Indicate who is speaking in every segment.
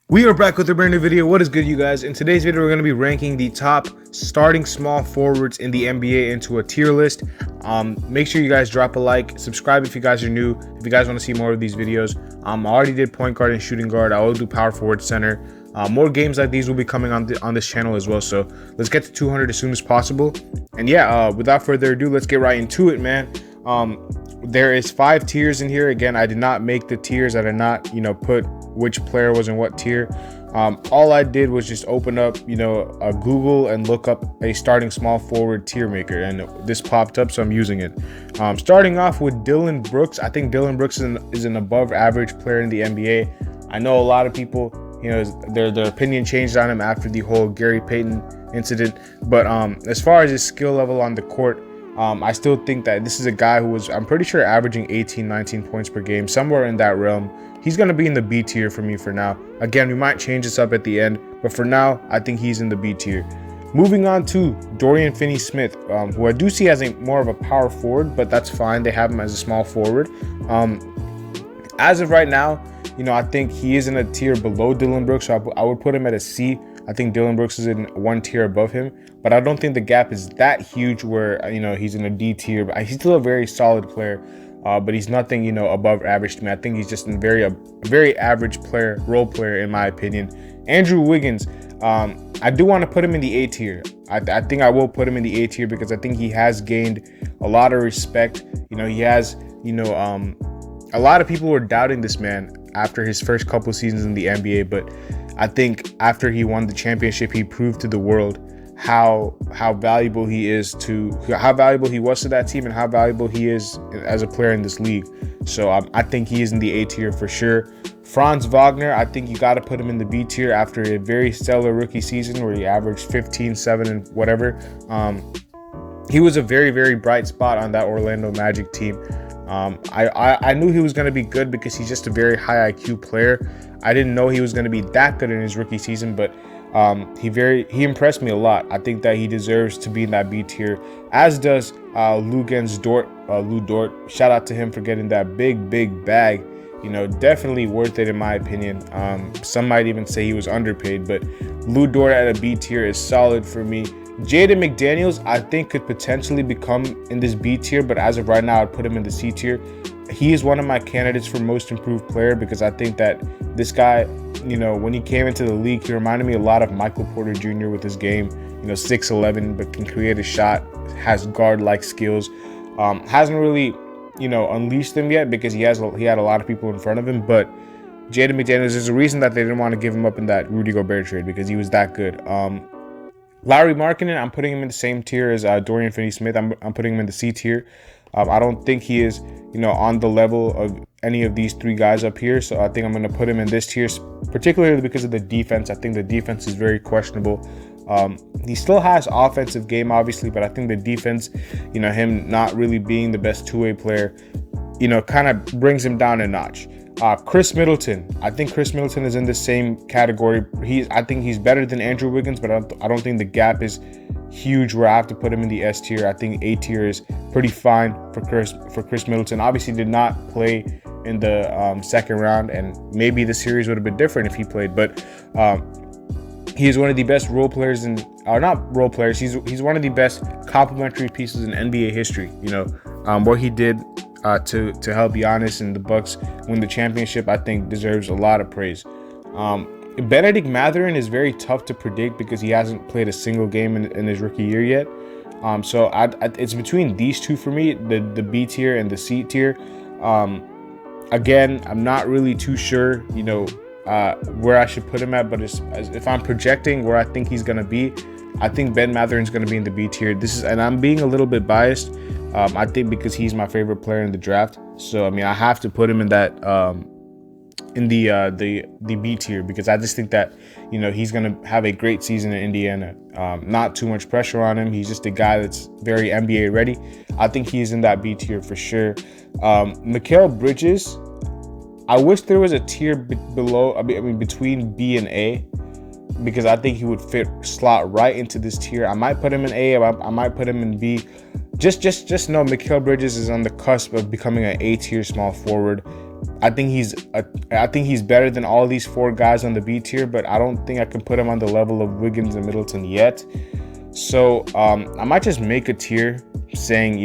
Speaker 1: We are back with a brand new video. What is good, you guys? In today's video, we're going to be ranking the top starting small forwards in the NBA into a tier list. Make sure you guys drop a like, subscribe if you guys are new, if you guys want to see more of these videos. I already did point guard and shooting guard. I will do power forward, center. More games like these will be coming on this channel as well. So let's get to 200 as soon as possible. And yeah, without further ado, let's get right into it, man. There is 5 tiers in here. Again, I did not make the tiers. I did not, put which player was in what tier. All I did was just open up, a Google and look up a starting small forward tier maker, and this popped up, so I'm using it. Starting off with Dillon Brooks. I think Dillon Brooks is an above average player in the NBA. I know a lot of people, their opinion changed on him after the whole Gary Payton incident, but as far as his skill level on the court, I still think that this is a guy who was, I'm pretty sure, averaging 18, 19 points per game, somewhere in that realm. He's going to be in the B tier for me for now. Again, we might change this up at the end, but for now, I think he's in the B tier. Moving on to Dorian Finney-Smith, who I do see as more of a power forward, but that's fine. They have him as a small forward. As of right now, I think he is in a tier below Dillon Brooks, so I would put him at a C. I think Dillon Brooks is in one tier above him, but I don't think the gap is that huge where, he's in a D tier. But he's still a very solid player, but he's nothing, above average to me. I think he's just a very average player, role player, in my opinion. Andrew Wiggins, I do want to put him in the A tier. I think I will put him in the A tier because I think he has gained a lot of respect. He has, a lot of people were doubting this man after his first couple seasons in the NBA, but I think after he won the championship, he proved to the world how valuable he was to that team and how valuable he is as a player in this league. So I think he is in the A tier for sure. Franz Wagner, I think you got to put him in the B tier after a very stellar rookie season where he averaged 15, 7, and whatever. He was a very, very bright spot on that Orlando Magic team. I knew he was going to be good because he's just a very high IQ player. I didn't know he was going to be that good in his rookie season, but he impressed me a lot. I think that he deserves to be in that B tier, as does Lou Dort. Shout out to him for getting that big bag. Definitely worth it in my opinion. Some might even say he was underpaid, but Lou Dort at a B tier is solid for me. Jaden McDaniels, I think, could potentially become in this B tier, but as of right now, I'd put him in the C tier. He is one of my candidates for most improved player because I think that this guy, when he came into the league, he reminded me a lot of Michael Porter Jr. with his game. 6'11", but can create a shot, has guard-like skills. Hasn't really, unleashed them yet because he had a lot of people in front of him. But Jaden McDaniels, there's a reason that they didn't want to give him up in that Rudy Gobert trade because he was that good. Lauri Markkanen, I'm putting him in the same tier as Dorian Finney-Smith. I'm putting him in the C tier. I don't think he is, on the level of any of these 3 guys up here. So I think I'm going to put him in this tier, particularly because of the defense. I think the defense is very questionable. He still has offensive game, obviously, but I think the defense, him not really being the best two-way player, kind of brings him down a notch. Chris Middleton. I think Chris Middleton is in the same category. I think he's better than Andrew Wiggins, but I don't think the gap is huge where I have to put him in the S tier. I think A tier is pretty fine for Chris Middleton. Obviously did not play in the second round, and maybe the series would have been different if he played, but he is one of the best role players not role players. He's one of the best complementary pieces in NBA history. What he did to help Giannis and the Bucks win the championship, I think deserves a lot of praise. Bennedict Mathurin is very tough to predict because he hasn't played a single game in his rookie year yet. So it's between these two for me, the B tier and the C tier. Again, I'm not really too sure, where I should put him at, but if I'm projecting where I think he's going to be, I think Ben Mathurin's going to be in the B tier. And I'm being a little bit biased, I think, because he's my favorite player in the draft. So, I have to put him in that, in the B tier because I just think that, he's going to have a great season in Indiana. Not too much pressure on him. He's just a guy that's very NBA ready. I think he's in that B tier for sure. Mikal Bridges, I wish there was a tier below, between B and A, because I think he would slot right into this tier. I might put him in A, I might put him in B. Just know Mikal Bridges is on the cusp of becoming an A tier small forward. I think he's better than all these 4 guys on the B tier, but I don't think I can put him on the level of Wiggins and Middleton yet. So I might just make a tier saying,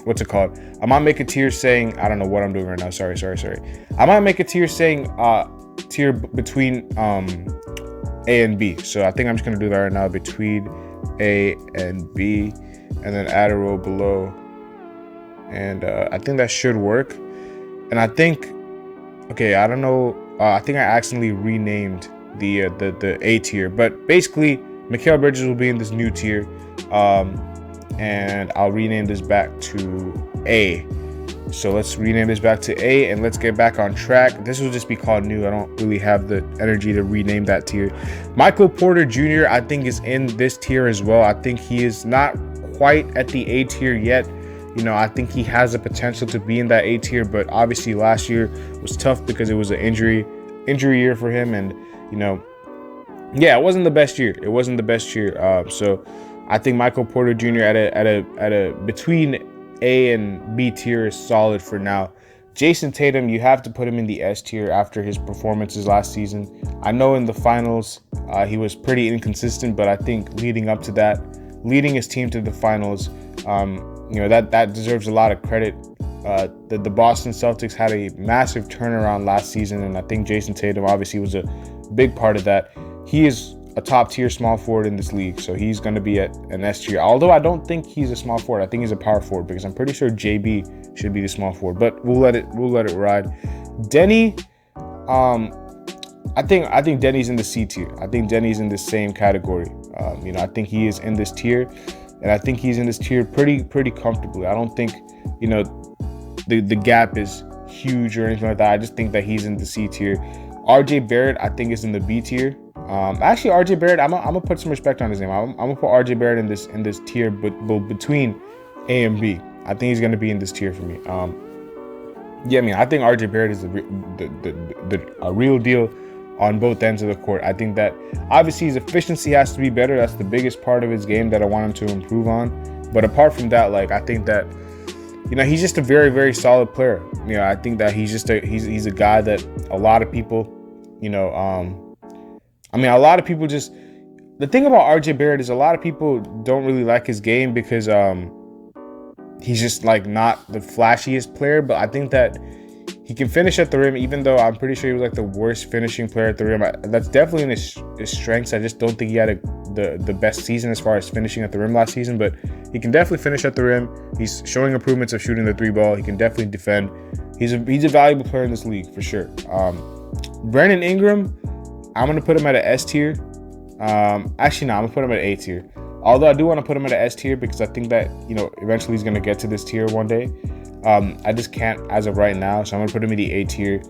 Speaker 1: what's it called? I might make a tier saying, I don't know what I'm doing right now. Sorry. I might make a tier saying tier between A and B. So I think I'm just gonna do that right now, between A and B, and then add a row below. And I think that should work. And I think, okay, I don't know. I think I accidentally renamed the A tier, but basically, Mikal Bridges will be in this new tier, and I'll rename this back to A. So let's rename this back to A, and let's get back on track. This will just be called new. I don't really have the energy to rename that tier. Michael Porter Jr., I think, is in this tier as well. I think he is not quite at the A tier yet. I think he has the potential to be in that A tier, but obviously last year was tough because it was an injury year for him, and it wasn't the best year. It wasn't the best year. So I think Michael Porter Jr. at a between A and B tier is solid for now. Jason Tatum, you have to put him in the S tier after his performances last season. I know in the finals he was pretty inconsistent, but I think leading up to that, leading his team to the finals, that deserves a lot of credit. The Boston Celtics had a massive turnaround last season, and I think Jason Tatum obviously was a big part of that. He is a top tier small forward in this league, so he's going to be at an S tier. Although I don't think he's a small forward, I think he's a power forward, because I'm pretty sure JB should be the small forward. But we'll let it ride. Denny, I think Denny's in the C tier. I think Denny's in the same category. I think he is in this tier. And I think he's in this tier pretty comfortably. I don't think, the gap is huge or anything like that. I just think that he's in the C tier. RJ Barrett, I think, is in the B tier. Actually, RJ Barrett, I'm gonna put some respect on his name. I'm gonna put RJ Barrett in this tier, but between A and B. I think he's gonna be in this tier for me. I think RJ Barrett is a real deal on both ends of the court. I think that obviously his efficiency has to be better. That's the biggest part of his game that I want him to improve on. But apart from that, I think that he's just a very, very solid player. I think that he's just he's a guy that a lot of people, a lot of people just, the thing about RJ Barrett is a lot of people don't really like his game because he's just not the flashiest player. But I think that he can finish at the rim, even though I'm pretty sure he was the worst finishing player at the rim. That's definitely in his strengths. I just don't think he had the best season as far as finishing at the rim last season, but he can definitely finish at the rim. He's showing improvements of shooting the 3-ball. He can definitely defend. He's a valuable player in this league for sure. Brandon Ingram, I'm going to put him at an S tier. Actually, no, I'm going to put him at A tier. Although I do want to put him at an S tier because I think that, eventually he's going to get to this tier one day. I just can't as of right now, so I'm going to put him in the A tier.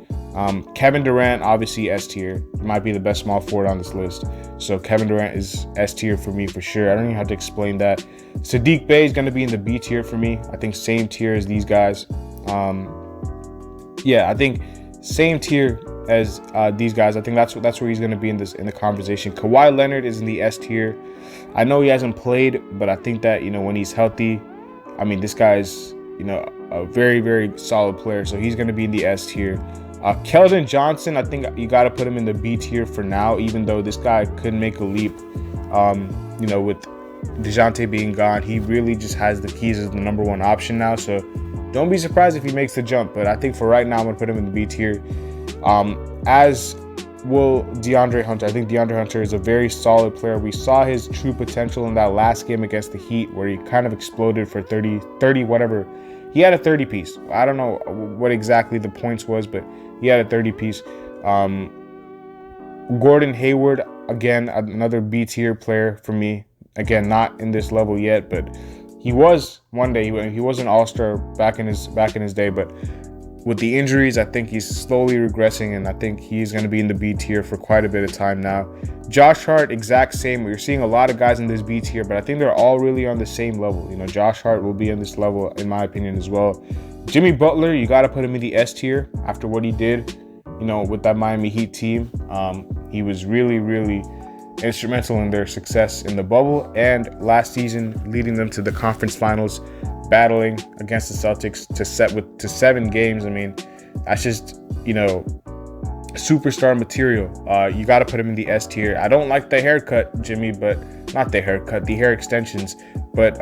Speaker 1: Kevin Durant, obviously S tier. Might be the best small forward on this list. So Kevin Durant is S tier for me for sure. I don't even have to explain that. Sadiq Bey is going to be in the B tier for me. I think same tier as these guys. I think same tier as these guys. I think that's where he's going to be in the conversation. Kawhi Leonard is in the S tier. I know he hasn't played, but I think that when he's healthy, this guy is a very, very solid player. So he's going to be in the S tier. Keldon Johnson, I think you got to put him in the B tier for now, even though this guy could make a leap. With DeJounte being gone, he really just has the keys as the number one option now. So don't be surprised if he makes the jump. But I think for right now, I'm going to put him in the B tier. As will DeAndre Hunter. I think DeAndre Hunter is a very solid player. We saw his true potential in that last game against the Heat where he kind of exploded for 30 whatever. He had a 30 piece. I don't know what exactly the points was, but he had a 30 piece. Gordon Hayward, again, another B tier player for me. Again, not in this level yet, but he was one day. He was an all-star back in his day, but with the injuries, I think he's slowly regressing, and I think he's going to be in the B tier for quite a bit of time now. Josh Hart, exact same. We're seeing a lot of guys in this B tier, but I think they're all really on the same level. Josh Hart will be in this level, in my opinion, as well. Jimmy Butler, you got to put him in the S tier after what he did, with that Miami Heat team. He was really, really instrumental in their success in the bubble and last season, leading them to the conference finals. battling against the Celtics to 7 games. I mean, that's just, you know, superstar material. You got to put him in the S tier. I don't like the haircut, Jimmy, but not the haircut, the hair extensions. But,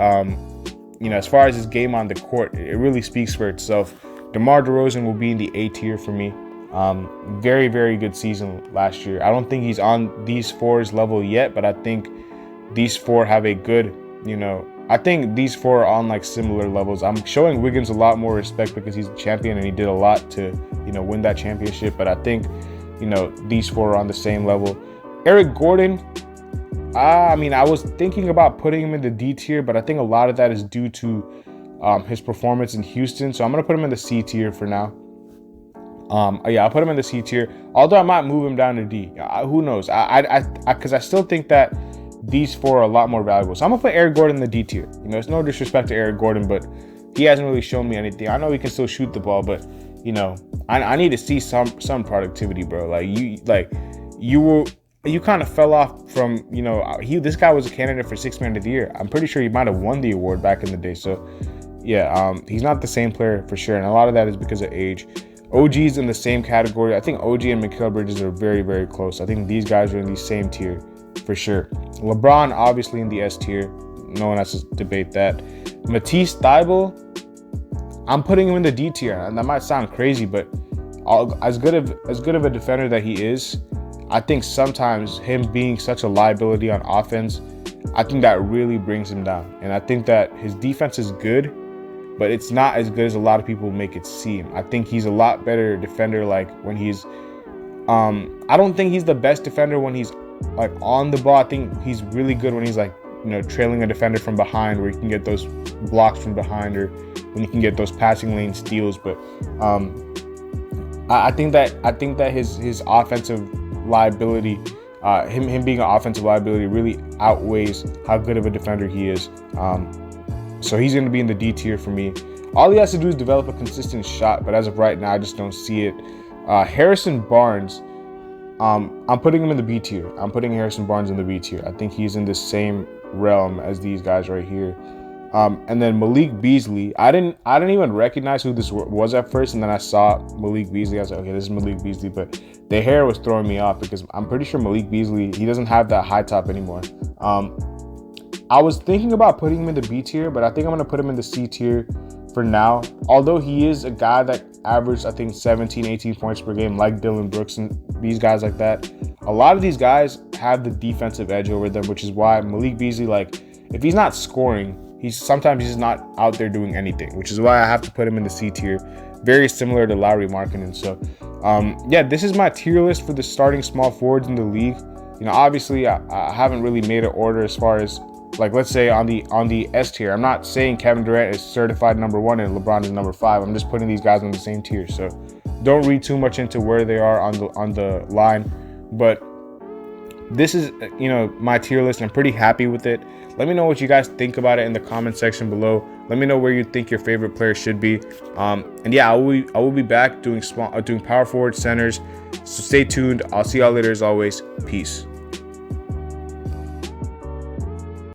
Speaker 1: you know, as far as his game on the court, it really speaks for itself. DeMar DeRozan will be in the A tier for me. Very, very good season last year. I don't think he's on these fours level yet, but I think these four have a good, you know, I think these four are on like similar levels. I'm showing Wiggins a lot more respect because he's a champion and he did a lot to, you know, win that championship. But I think, you know, these four are on the same level. Eric Gordon, I mean, I was thinking about putting him in the D tier, but I think a lot of that is due to his performance in Houston. So I'm going to put him in the C tier for now. Yeah, I'll put him in the C tier. Although I might move him down to D. Who knows? Because I still think that these four are a lot more valuable. So I'm going to put Eric Gordon in the D tier. You know, it's no disrespect to Eric Gordon, but he hasn't really shown me anything. I know he can still shoot the ball, but, you know, I need to see some productivity, bro. Like, you kind of fell off from, you know, this guy was a candidate for 6th man of the year. I'm pretty sure he might have won the award back in the day. So, yeah, he's not the same player for sure. And a lot of that is because of age. OG's in the same category. I think OG and Mikal Bridges are very, very close. I think these guys are in the same tier for sure. LeBron, obviously, in the S tier. No one has to debate that. Matisse Thybulle, I'm putting him in the D tier. And that might sound crazy, but as good of a defender that he is, I think sometimes him being such a liability on offense, I think that really brings him down. And I think that his defense is good, but it's not as good as a lot of people make it seem. I think he's a lot better defender, like when he's, I don't think he's the best defender when he's like on the ball. I think he's really good when he's like, you know, trailing a defender from behind, where you can get those blocks from behind, or when you can get those passing lane steals. But I think that his offensive liability, him being an offensive liability, really outweighs how good of a defender he is. So he's going to be in the D tier for me. All he has to do is develop a consistent shot, but as of right now, I just don't see it. Harrison Barnes, I'm putting him in the B tier. I'm putting Harrison Barnes in the B tier. I think he's in the same realm as these guys right here. And then Malik Beasley, I didn't even recognize who this was at first, and then I saw Malik Beasley. I was like, okay, this is Malik Beasley, but the hair was throwing me off because I'm pretty sure Malik Beasley, he doesn't have that high top anymore. I was thinking about putting him in the B tier, but I think I'm going to put him in the C tier for now. Although he is a guy that averaged, I think, 17, 18 points per game, like Dillon Brooks and these guys like that. A lot of these guys have the defensive edge over them, which is why Malik Beasley, like, if he's not scoring, sometimes he's not out there doing anything, which is why I have to put him in the C tier. Very similar to Lauri Markkanen. So, yeah, this is my tier list for the starting small forwards in the league. You know, obviously, I haven't really made an order as far as, like, let's say on the S tier. I'm not saying Kevin Durant is certified number 1 and LeBron is number 5. I'm just putting these guys on the same tier. So don't read too much into where they are on the line. But this is, you know, my tier list. I'm pretty happy with it. Let me know what you guys think about it in the comment section below. Let me know where you think your favorite player should be. And yeah, I will be back doing power forward, centers. So stay tuned. I'll see y'all later as always. Peace.